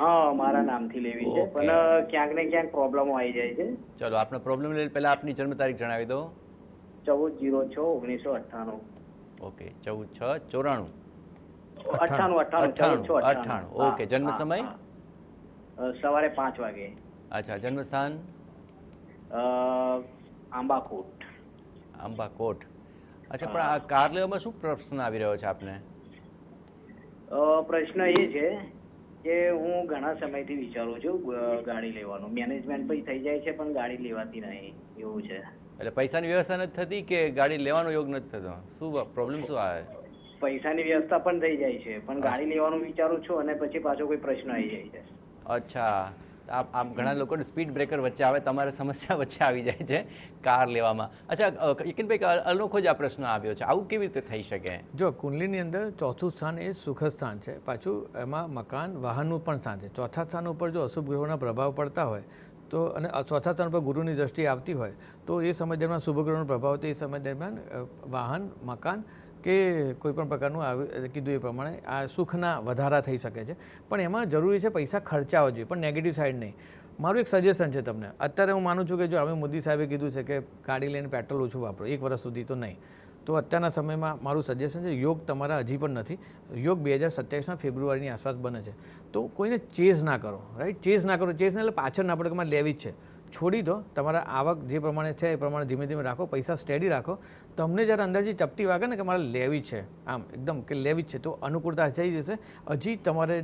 હા, મારા નામથી લેવી છે, પણ ક્યાંક ને ક્યાંક પ્રોબ્લેમો આવી જાય છે. ચલો આપનો પ્રોબ્લેમ લે પહેલાં આપની જન્મ તારીખ જણાવી દો. 14/06/1998. ઓકે, 14/6/94. 98. ઓકે, જન્મ સમય? સવારે 5 વાગે. અચ્છા, જન્મ સ્થાન? આંબાકોટ. આંબાકોટ. અચ્છા, પણ આ કાર લેવામાં શું પ્રશ્ન આવી રહ્યો છે આપને? પ્રશ્ન એ છે કે હું ઘણા સમયથી વિચારું છું ગાડી લેવાનું. મેનેજમેન્ટ પણ થઈ જાય છે, પણ ગાડી લેવાતી નહીં એવું છે. એટલે પૈસાની વ્યવસ્થા નથી થતી કે ગાડી લેવાનો યોગ નથી થતો? શું પ્રોબ્લેમ શું આવે? પૈસાની વ્યવસ્થા પણ થઈ જાય છે, પણ ગાડી લેવાનું વિચારું છું અને પછી પાછો કોઈ પ્રશ્ન આવી જાય છે. અચ્છા, આમ ઘણા લોકોને સ્પીડ બ્રેકર વચ્ચે આવે, તમારે સમસ્યા વચ્ચે આવી જાય છે કાર લેવામાં. અચ્છા યકીનભાઈ, અનોખો જ આ પ્રશ્ન આવ્યો છે, આવું કેવી રીતે થઈ શકે? જો કુંડલીની અંદર ચોથું સ્થાન એ સુખ સ્થાન છે, પાછું એમાં મકાન વાહનનું પણ સ્થાન છે. ચોથા સ્થાન ઉપર જો અશુભ ગ્રહોના પ્રભાવ પડતા હોય તો, અને ચોથા સ્થાન પર ગુરુની દ્રષ્ટિ આવતી હોય તો એ સમય દરમિયાન શુભ ગ્રહોનો પ્રભાવ તો એ સમય દરમિયાન વાહન, મકાન કે કોઈ પણ પ્રકારનું કીધું એ પ્રમાણે આ સુખના વધારા થઈ શકે છે. પણ એમાં જરૂરી છે પૈસા ખર્ચાવા જોઈએ, પણ નેગેટિવ સાઈડ નહીં. મારું એક સજેશન છે તમને. અત્યારે હું માનું છું કે જો હવે મોદી સાહેબે કીધું છે કે ગાડી લઈને પેટ્રોલ ઓછું વાપરો 1 વર્ષ સુધી, તો નહીં. તો અત્યારના સમયમાં મારું સજેશન છે, યોગ તમારા હજી પણ નથી. યોગ 2027ના ફેબ્રુઆરીની આસપાસ બને છે, તો કોઈને ચેઝ ના કરો, રાઈટ? ચેઝ ના કરો. ચેઝ એટલે પાછળ ના પડે કે મારે લેવી જ છે, છોડી દો. તમારા આવક જે પ્રમાણે છે એ પ્રમાણે ધીમે ધીમે રાખો, પૈસા સ્ટેડી રાખો. તમને જ્યારે અંદરથી ચપટી વાગે ને કે મારે લેવી છે, આમ એકદમ કે લેવી જ છે, તો અનુકૂળતા થઈ જશે. હજી તમારે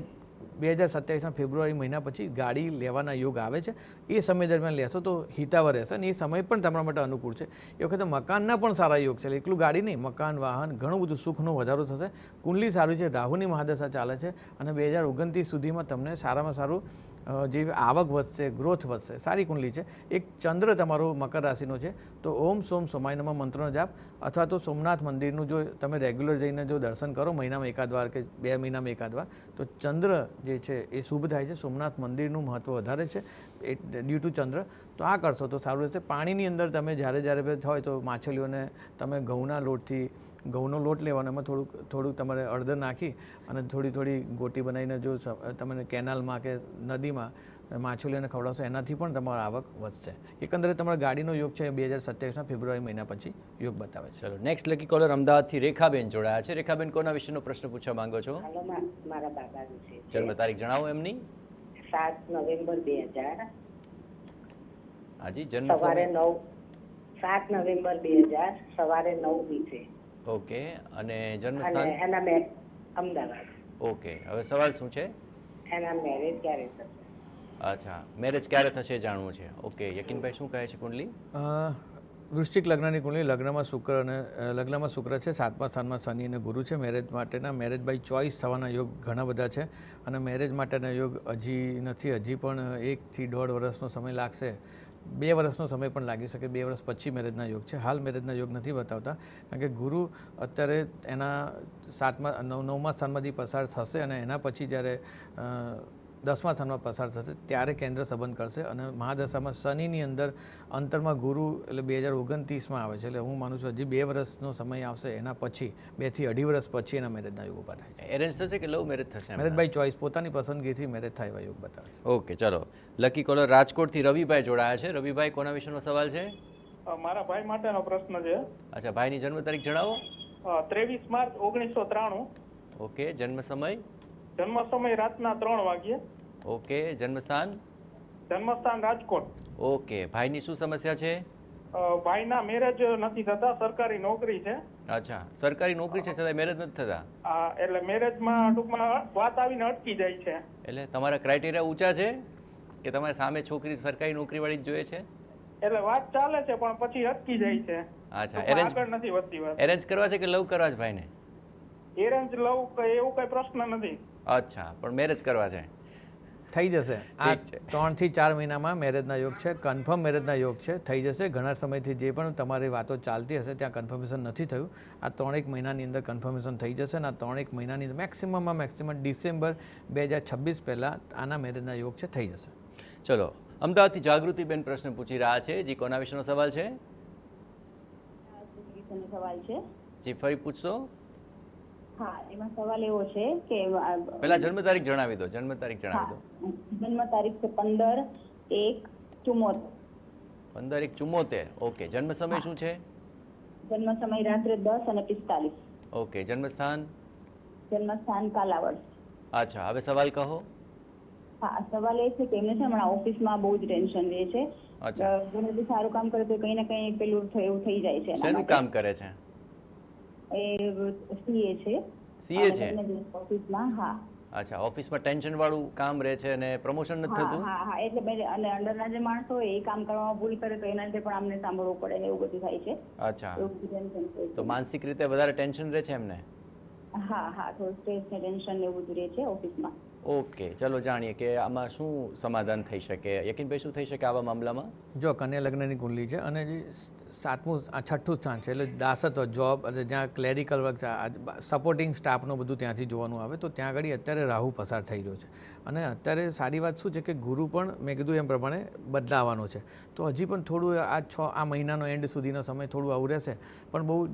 2027ના ફેબ્રુઆરી મહિના પછી ગાડી લેવાના યોગ આવે છે, એ સમય દરમિયાન લેશો તો હિતાવહ રહેશે અને એ સમય પણ તમારા માટે અનુકૂળ છે. એ વખતે મકાનના પણ સારા યોગ છે, એકલું ગાડી નહીં, મકાન, વાહન, ઘણું બધું સુખનો વધારો થશે. કુંડલી સારું છે, રાહુની મહાદશા ચાલે છે અને 2029 સુધીમાં તમને સારામાં સારું જે આવક વધશે, ગ્રોથ વધશે. સારી કુંડલી છે. એક ચંદ્ર તમારો મકર રાશિનો છે, તો ઓમ સોમ સોમાય નમઃ મંત્રનો જાપ અથવા તો સોમનાથ મંદિરનું જો તમે રેગ્યુલર જઈને જો દર્શન કરો મહિનામાં એકાદ વાર કે 2 મહિનામાં એકાદ વાર, તો ચંદ્ર જે છે એ શુભ થાય છે. સોમનાથ મંદિરનું મહત્ત્વ વધારે છે એ ડ્યુ ટુ ચંદ્ર. તો આ કરશો તો સારું રહેશે. પાણીની અંદર તમે જ્યારે હોય તો માછલીઓને તમે ઘઉંનો લોટ લેવાનો, એમાં થોડુંક તમારે હળદર નાખી અને થોડી ગોટી બનાવીને જો તમે કેનાલમાં કે નદીમાં માછલીઓને ખવડાવશો, એનાથી પણ તમારો આવક વધશે. એકંદરે તમારા ગાડીનો યોગ છે 2027ના ફેબ્રુઆરી મહિના પછી યોગ બતાવે છે. ચલો નેક્સ્ટ લકી કોલર અમદાવાદથી રેખાબેન જોડાયા છે. રેખાબેન, કોના વિશેનો પ્રશ્ન પૂછવા માંગો છો? મારા બાબા વિશે. જન્મ તારીખ જણાવો એમની. 7 નવેમ્બર 2000. હાજી, જન્મ સવારે 7 નવેમ્બર 2000 સવારે 9 વિશે. ઓકે, અને જન્મ સ્થાન? એના અમદાવાદ. ઓકે, હવે સવાલ શું છે? એના મેરેજ ક્યારે થશે? અચ્છા, મેરેજ ક્યારે થશે જાણવું છે. ઓકે, યકીનભાઈ શું કહે છે કુંડલી? વૃશ્ચિક લગ્નની કુંડલી. લગ્નમાં શુક્ર છે, 7મા સ્થાનમાં શનિ અને ગુરુ છે. મેરેજ માટેના મેરેજ બાય ચોઇસ થવાના યોગ ઘણા બધા છે અને મેરેજ માટેના યોગ હજી નથી. હજી પણ 1 થી 1.5 વર્ષનો સમય લાગશે. 2 વર્ષનો સમય પણ લાગી શકે. 2 વર્ષ પછી મેરેજના યોગ છે. હાલ મેરેજના યોગ નથી બતાવતા, કારણ કે ગુરુ અત્યારે એના 9મા સ્થાનમાંથી પસાર થશે અને એના પછી જ્યારે 10મા સ્થાનમાં પસાર થશે ત્યારે કેન્દ્ર સંબંધ કરશે અને મહાદશામાં શનિની અંદર અંતરમાં ગુરુ એટલે 2029માં આવે છે. એટલે હું માનું છું હજી 2 વર્ષનો સમય આવશે. એના પછી 2 થી 2.5 વર્ષ પછી એના મેરેજના યોગ ઊભા થાય છે. એરેન્જ થશે કે લવ મેરેજ થશે? મેરેજ બાય ચોઇસ, પોતાની પસંદગીથી મેરેજ થાય એવા યોગ બતાવે છે. ઓકે, ચલો લકી કોલર રાજકોટથી રવિભાઈ જોડાયા છે. રવિભાઈ, કોના વિશેનો સવાલ છે? મારા ભાઈ માટેનો પ્રશ્ન છે. અચ્છા, ભાઈની જન્મ તારીખ જણાવો. 23 માર્ચ 1993. ઓકે, જન્મ સમય? જન્મ સમય રાતના 3 વાગ્યે. ઓકે, જન્મ સ્થાન? જન્મસ્થાન રાજકોટ. ઓકે, ભાઈની શું સમસ્યા છે? ભાઈના મેરેજ નથી થતા, સરકારી નોકરી છે. અચ્છા, સરકારી નોકરી છે છતાં મેરેજ નથી થતા. એટલે મેરેજમાં ટૂંકમાં વાત આવીને અટકી જાય છે. એટલે તમારા ક્રાઇટેરિયા ઊંચા છે કે તમારે સામે છોકરી સરકારી નોકરીવાળી જ જોઈએ છે? એટલે વાત ચાલે છે પણ પછી અટકી જાય છે. અચ્છા, આગળ નથી વધતી વાત. એરેન્જ કરવા છે કે લવ કરવા છે ભાઈને? એરેન્જ લવ એવું કઈ પ્રશ્ન નથી. અચ્છા, પણ મેરેજ કરવા છે. થઈ જશે. આ 3 થી 4 મહિનામાં મેરેજના યોગ છે, કન્ફર્મ મેરેજના યોગ છે, થઈ જશે. ઘણા સમયથી જે પણ તમારી વાતો ચાલતી હશે ત્યાં કન્ફર્મેશન નથી થયું, આ 3-1 મહિનાની અંદર કન્ફર્મેશન થઈ જશે અને આ 3-1 મહિનાની અંદર મેક્સિમમ ડિસેમ્બર 2026 પહેલાં આના મેરેજના યોગ છે, થઈ જશે. ચલો, અમદાવાદથી જાગૃતિબેન પ્રશ્ન પૂછી રહ્યા છે. જી, કોના વિશેનો સવાલ છે? સવાલ છે જી, ફરી પૂછશો? હા, એમાં સવાલ એવો છે કે પહેલા જન્મ તારીખ જણાવી દો. જન્મ તારીખ જણાવી દો. જન્મ તારીખ છે 15/1/74. 15/1/74. ઓકે. જન્મ સમય શું છે? જન્મ સમય રાત્રે 10:45. ઓકે. જન્મ સ્થાન? જન્મ સ્થાન કાલાવડ. અચ્છા, હવે સવાલ કહો. હા, સવાલ એ છે કે એમને છે હમણાં ઓફિસમાં બહુ જ ટેન્શન રહે છે. ઘણું બધું સારું કામ કરે તો કંઈ ને કંઈ પેલું એવું થઈ જાય છે. શેનું કામ કરે છે? એ સીએ છે. સીએ છે ઓફિસમાં? હા. અચ્છા, ઓફિસમાં ટેન્શન વાળું કામ રહે છે અને પ્રમોશન નથી થતું? હા, એટલે અને અંડરના જે માણસો હોય એ કામ કરવામાં ભૂલ કરે તો એના લીધે પણ અમને સાંભળવું પડે ને એવું બધું થાય છે. અચ્છા, તો માનસિક રીતે વધારે ટેન્શન રહે છે એમને? હા, થોડું સ્ટ્રેસ ને ટેન્શન ને એવું બધું રહે છે ઓફિસમાં. ઓકે, ચલો જાણીએ કે આમાં શું સમાધાન થઈ શકે. યકીનભાઈ, શું થઈ શકે આવા મામલામાં? જો કન્યા લગ્નની કુંડલી છે અને જે 7મું 6ઠું સ્થાન છે એટલે દાસત્વ, જોબ અને જ્યાં ક્લેરિકલ વર્ક છે, સપોર્ટિંગ સ્ટાફનું બધું ત્યાંથી જોવાનું આવે તો ત્યાં આગળ અત્યારે રાહુ પસાર થઈ રહ્યો છે અને અત્યારે સારી વાત શું છે કે ગુરુ પણ મેં કીધું એમ પ્રમાણે બદલાવાનો છે. તો હજી પણ થોડું આ મહિનાનો એન્ડ સુધીનો સમય થોડું આવું રહેશે, પણ બહુ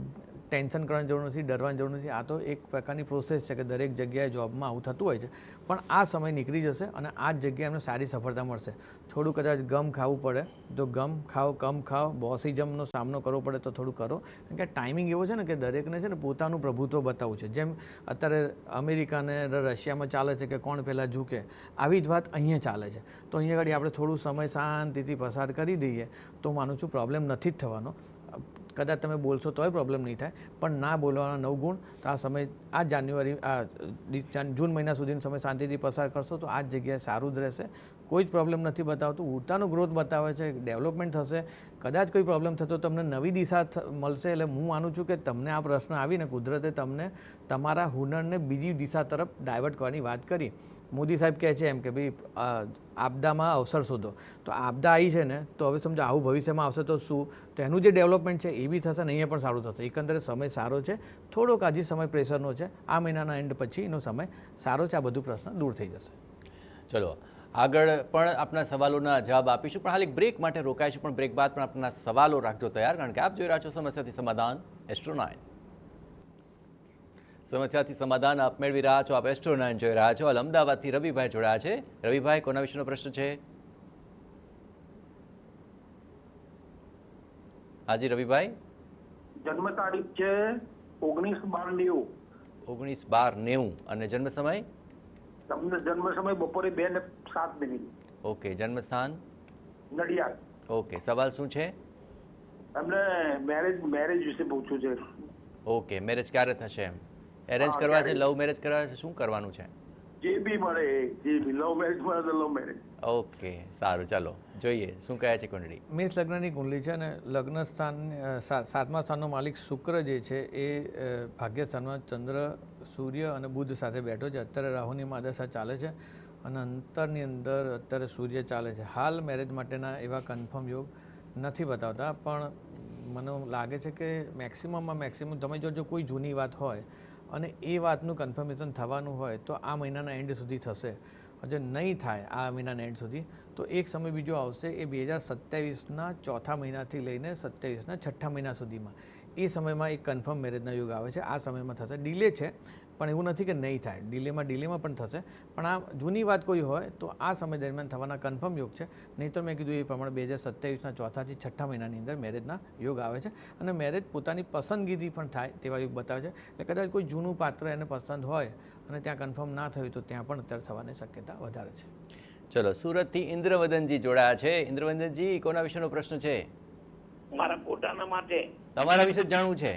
ટેન્શન કરવાની જરૂર નથી, ડરવાની જરૂર નથી. આ તો એક પ્રકારની પ્રોસેસ છે કે દરેક જગ્યાએ જોબમાં આવું થતું હોય છે, પણ આ સમય નીકળી જશે અને આ જ જગ્યાએ એમને સારી સફળતા મળશે. થોડું કદાચ ગમ ખાવું પડે તો ગમ ખાઓ, કમ ખાઓ, બોસિઝમનો સામનો કરવો પડે તો થોડું કરો, કારણ કે ટાઈમિંગ એવો છે ને કે દરેકને છે ને પોતાનું પ્રભુત્વ બતાવવું છે. જેમ અત્યારે અમેરિકા અને રશિયામાં ચાલે છે કે કોણ પહેલાં ઝૂકે, આવી જ વાત અહીંયા ચાલે છે. તો અહીંયા આગળ આપણે થોડું સમય શાંતિથી પસાર કરી દઈએ તો માનું છું પ્રોબ્લેમ નથી જ થવાનો. કદાચ તમે બોલશો તોય પ્રોબ્લેમ નહીં થાય, પણ ના બોલવાના 9 ગુણ. તો આ સમય જૂન મહિના સુધીનો સમય શાંતિથી પસાર કરશો તો આ જ જગ્યાએ સારું જ રહેશે. કોઈ જ પ્રોબ્લેમ નથી બતાવતું, ઉડતાનો ગ્રોથ બતાવે છે, ડેવલપમેન્ટ થશે. કદાચ કોઈ પ્રોબ્લેમ થતો તમને નવી દિશા મળશે. એટલે હું માનું છું કે તમને આ પ્રશ્ન આવીને કુદરતે તમને તમારા હુનરને બીજી દિશા તરફ ડાયવર્ટ કરવાની વાત કરી. મોદી સાહેબ કહે છે એમ કે ભાઈ આપદામાં અવસર શોધો, તો આપદા આવી છે ને તો હવે સમજો આવું ભવિષ્યમાં આવશે તો શું, તો એનું જે ડેવલપમેન્ટ છે એ બી થશે ને અહીંયા પણ સારું થશે. એકંદરે સમય સારો છે, થોડોક હજી સમય પ્રેશરનો છે. આ મહિનાના એન્ડ પછીનો સમય સારો છે, આ બધું પ્રશ્ન દૂર થઈ જશે. ચલો, આગળ પણ આપના સવાલોના જવાબ આપીશું, પણ હાલ એક બ્રેક માટે રોકાઈશું, પણ બ્રેક બાદ પણ આપના સવાલો રાખજો તૈયાર, કારણ કે આપ જોઈ રહ્યા છો સમસ્યાથી સમાધાન એસ્ટ્રો 9. સમસ્યાથી સમાધાન આપ મેળવી રહ્યા છો, આપ એસ્ટ્રો 9 જોઈ રહ્યા છો. હાલ અમદાવાદથી રવિભાઈ જોડાયા છે. રવિભાઈ, કોના વિશેનો પ્રશ્ન છે? હાજી રવિભાઈ. જન્મ તારીખ છે 19/12/90. 19/12/90 અને જન્મ સમય? જન્મ સમય બપોરે 2:07. ઓકે. જન્મ સ્થાન? નડિયાદ. ઓકે. સવાલ શું છે? એમને મેરેજ વિશે પૂછવું છે. ઓકે. મેરેજ ક્યારે થશે એમ? એરેન્જ કરવા છે, લવ મેરેજ કરવા છે, શું કરવાનું છે? જે બી મળે, જે બી લવ મેરેજ મળે તો લવ મેરેજ. ઓકે, સારું, ચાલો જોઈએ શું કહે છે કુંડળી. મેષ લગ્નની કુંડળી છે અને લગ્ન સ્થાન 7મા સ્થાનનો માલિક શુક્ર જે છે એ ભાગ્યસ્થાનમાં ચંદ્ર, સૂર્ય અને બુધ સાથે બેઠો છે. અત્યારે રાહુની મહાદશા ચાલે છે અને અંતરની અંદર અત્યારે સૂર્ય ચાલે છે. હાલ મેરેજ માટેના એવા કન્ફર્મ યોગ નથી બતાવતા, પણ મને લાગે છે કે મેક્સિમમ તમે જો કોઈ જૂની વાત હોય અને એ વાતનું કન્ફર્મેશન થવાનું હોય તો આ મહિનાના એન્ડ સુધી થશે. જો નહીં થાય આ મહિનાના એન્ડ સુધી તો એક સમય બીજો આવશે, એ 2027ના ચોથા મહિનાથી લઈને 27ના છઠ્ઠા મહિના સુધીમાં. એ સમયમાં એક કન્ફર્મ મેરેજના યોગ આવે છે. આ સમયમાં થશે. ડિલે છે પણ એવું નથી કે નહીં થાય, ડિલેમાં પણ થશે. પણ આ જૂની વાત કોઈ હોય તો આ સમય દરમિયાન થવાના કન્ફર્મ યોગ છે. નહીં તો મેં કીધું એ પ્રમાણે 2027ના ચોથાથી છઠ્ઠા મહિનાની અંદર મેરેજના યોગ આવે છે અને મેરેજ પોતાની પસંદગીથી પણ થાય તેવા યોગ બતાવે છે. એટલે કદાચ કોઈ જૂનું પાત્ર એને પસંદ હોય અને ત્યાં કન્ફર્મ ના થયું તો ત્યાં પણ અત્યારે થવાની શક્યતા વધારે છે. ચલો, સુરતથી ઇન્દ્રવદનજી જોડાયા છે. ઇન્દ્રવદનજી, કોના વિશેનો પ્રશ્ન છે? મારા પોતાના માટે. તમારા વિશે જ જાણવું છે?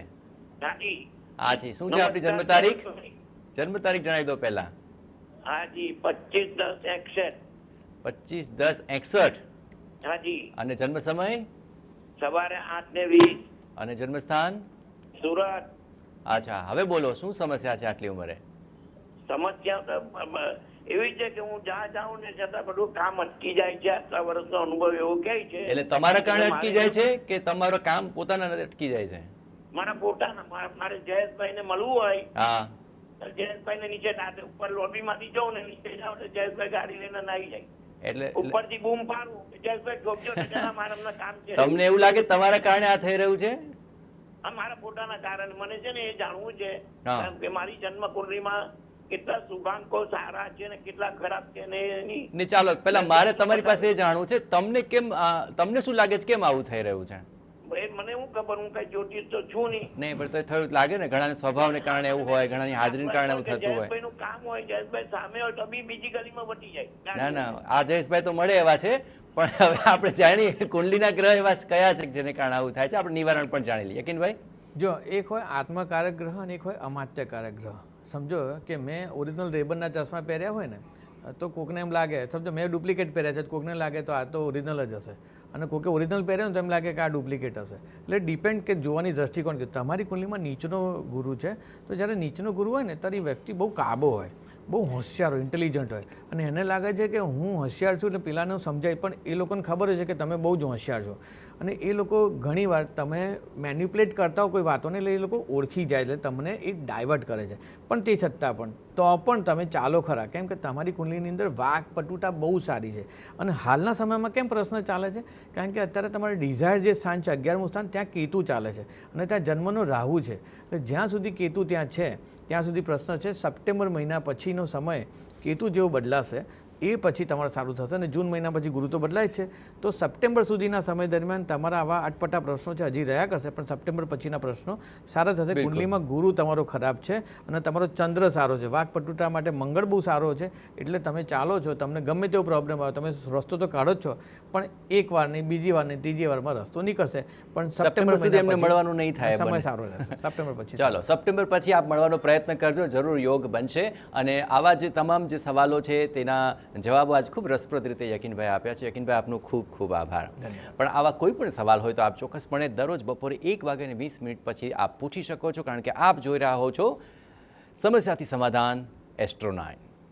હાજી. હાજી, શું છે આપણી જન્મ તારીખ? જન્મ તારીખ જણાવી દો પહેલા. હાજી 25/10/61. 25/10/61. હાજી. અને જન્મ સમય? સવારે 8:20. અને જન્મ સ્થાન? સુરત. અચ્છા, હવે બોલો શું સમસ્યા છે આટલી ઉંમરે? સમસ્યા તો એવી છે કે હું જ્યાં જાઉં ને છતાં બધું કામ અટકી જાય છે. આટલા વર્ષનો અનુભવ એવો કહે છે. એટલે તમારા કારણે અટકી જાય છે કે તમારું કામ પોતાના અટકી જાય છે? મારા પોતાના. મારે જયેશભાઈ ને મળવું હોય, હા, જયેશભાઈ ને નીચે દાદે ઉપર લોબી માંથી જાઉં ને નીચે જાઉં તો જયેશભાઈ ગાડી લઈને આવી જાય. એટલે ઉપરથી બૂમ પાડું કે જયેશભાઈ ગોપજો ને જરા મારા હમણાં કામ છે. તમને એવું લાગે તમારા કારણે આ થઈ રહ્યું છે? આ મારા પોતાના કારણે મને છે ને એ જાણવું છે હા. કારણ કે મારી જન્મ કુંડલીમાં કેટલા શુભાંકો સારા છે ને કેટલા ખરાબ છે ને એની. ને ચાલો પહેલા મારે તમારી પાસે એ જાણવું છે, તમને કેમ તમને શું લાગે છે કેમ આવું થઈ રહ્યું છે? એ મને શું ખબર, હું કઈ જ્યોતિષ તો છું નહીં. નહીં, પણ તો થયું લાગે ને, ઘણા સ્વભાવને કારણે એવું હોય, ઘણાની હાજરીને કારણે એવું થતું હોય. જયેશભાઈ નું કામ હોય, જયેશભાઈ સામે હોય તો બી બીજી ગલીમાં વટી જાય. ના ના, આ જયેશભાઈ તો મળે એવા છે, પણ હવે આપણે જાણીએ કુંડલીના ગ્રહ એવા કયા છે જેને કારણે આવું થાય છે. આપણે નિવારણ પણ જાણી લઈએ. યકીનભાઈ, જો એક હોય આત્મકારક ગ્રહ અને એક હોય અમાત્યકારક ગ્રહ. સમજો કે મેં ઓરિજિનલ રેબરના ચશ્મા પહેર્યા હોય ને તો કોકને એમ લાગે, સમજો મેં ડુપ્લિકેટ પહેર્યા છે, કોકને લાગે તો આ તો ઓરિજિનલ જ હશે, અને કોકે ઓરિજિનલ પહેર્યો ને તો એમ લાગે કે આ ડુપ્લિકેટ હશે. એટલે ડિપેન્ડ કે જોવાની દ્રષ્ટિકોણ કે તમારી કુંડલીમાં નીચનો ગુરુ છે, તો જ્યારે નીચનો ગુરુ હોય ને ત્યારે એ વ્યક્તિ બહુ કાબો હોય, બહુ હોશિયાર હોય, ઇન્ટેલિજન્ટ હોય, અને એને લાગે છે કે હું હોશિયાર છું એટલે પેલાને સમજાય, પણ એ લોકોને ખબર હોય છે કે તમે બહુ જ હોશિયાર છો, અને એ લોકો ઘણીવાર તમે મેન્યુપ્લેટ કરતા હો કોઈ વાતોને એટલે એ લોકો ઓળખી જાય, એટલે તમને એ ડાયવર્ટ કરે છે. પણ તે છતાં પણ તો પણ તમે ચાલો ખરા, કેમ કે તમારી કુંડલીની અંદર વાક પટુતા બહુ સારી છે. અને હાલના સમયમાં કેમ પ્રશ્ન ચાલે છે? કારણ કે અત્યારે તમારે ડિઝાયર જે સ્થાન છે 11મું સ્થાન, ત્યાં કેતુ ચાલે છે અને ત્યાં જન્મનો રાહુ છે. એટલે જ્યાં સુધી કેતુ ત્યાં છે ત્યાં સુધી પ્રશ્ન છે. સપ્ટેમ્બર મહિના પછીનો સમય કેતુ જેવો બદલાશે એ પછી તમારે સારું થશે, અને જૂન મહિના પછી ગુરુ તો બદલાય જ છે. તો સપ્ટેમ્બર સુધીના સમય દરમિયાન તમારા આવા અટપટા પ્રશ્નો છે હજી રહ્યા કરશે, પણ સપ્ટેમ્બર પછીના પ્રશ્નો સારા થશે. કુંડલીમાં ગુરુ તમારો ખરાબ છે અને તમારો ચંદ્ર સારો છે, વાકપટુતા માટે મંગળ બહુ સારો છે, એટલે તમે ચાલો છો, તમને ગમે તેવો પ્રોબ્લેમ આવે તમે રસ્તો તો કાઢો જ છો, પણ એક વાર નહીં, બીજી વાર નહીં, ત્રીજી વારમાં રસ્તો નીકળશે. પણ સપ્ટેમ્બર સુધી એમને મળવાનું નહીં થાય, સમય સારો રહેશે સપ્ટેમ્બર પછી. ચાલો સપ્ટેમ્બર પછી આપ મળવાનો પ્રયત્ન કરજો, જરૂર યોગ બનશે. અને આવા જે તમામ જે સવાલો છે તેના જવાબો આજ ખૂબ રસપ્રદ રીતે યકીનભાઈ આપ્યા છે. યકીનભાઈ, આપનો ખૂબ ખૂબ આભાર. પણ આવા કોઈ પણ સવાલ હોય તો આપ ચોક્કસપણે દરરોજ બપોરે 1:20 પછી આપ પૂછી શકો છો, કારણ કે આપ જોઈ રહ્યા હો છો સમસ્યાથી સમાધાન એસ્ટ્રો 9.